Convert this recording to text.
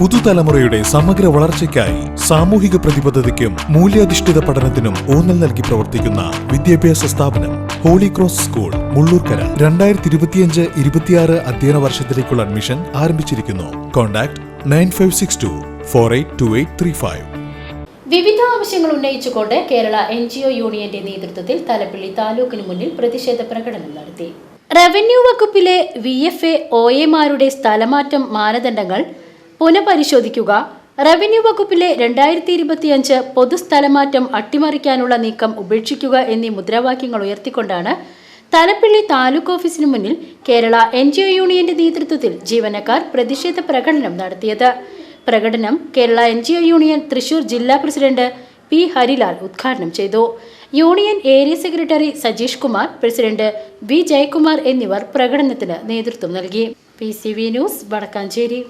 പുതുതലമുറയുടെ സമഗ്ര വളർച്ചയ്ക്കായി സാമൂഹിക പ്രതിബദ്ധതയ്ക്കും മൂല്യാധിഷ്ഠിത പഠനത്തിനും ഊന്നൽ നൽകി പ്രവർത്തിക്കുന്ന വിദ്യാഭ്യാസ സ്ഥാപനം ഹോളി ക്രോസ് സ്കൂൾ മുള്ളൂർക്കര 2025-26 അധ്യയന വർഷത്തിലേക്കുള്ള അഡ്മിഷൻ ആരംഭിച്ചിരിക്കുന്നു. കോൺടാക്ട് 9562482835. വിവിധ ആവശ്യങ്ങൾ ഉന്നയിച്ചുകൊണ്ട് കേരള NGO യൂണിയന്റെ നേതൃത്വത്തിൽ തലപ്പള്ളി താലൂക്കിന് മുന്നിൽ പ്രതിഷേധ പ്രകടനം നടത്തി. റവന്യൂ വകുപ്പിലെ VFA OAമാരുടെ സ്ഥലമാറ്റം മാനദണ്ഡങ്ങൾ പുനഃപരിശോധിക്കുക, റവന്യൂ വകുപ്പിലെ 2025 പൊതുസ്ഥലമാറ്റം അട്ടിമറിക്കാനുള്ള നീക്കം ഉപേക്ഷിക്കുക എന്നീ മുദ്രാവാക്യങ്ങൾ ഉയർത്തിക്കൊണ്ടാണ് തലപ്പള്ളി താലൂക്ക് ഓഫീസിന് മുന്നിൽ കേരള NGO യൂണിയന്റെ നേതൃത്വത്തിൽ ജീവനക്കാർ പ്രതിഷേധ പ്രകടനം നടത്തിയത്. പ്രകടനം കേരള NGO യൂണിയൻ തൃശൂർ ജില്ലാ പ്രസിഡന്റ് P. ഹരിലാൽ ഉദ്ഘാടനം ചെയ്തു. Union area secretary Sajeesh Kumar, president V. Jayakumar എന്നിവർ പ്രകടനത്തിന് നേതൃത്വം നൽകി. PCV news, Vadakkanchery.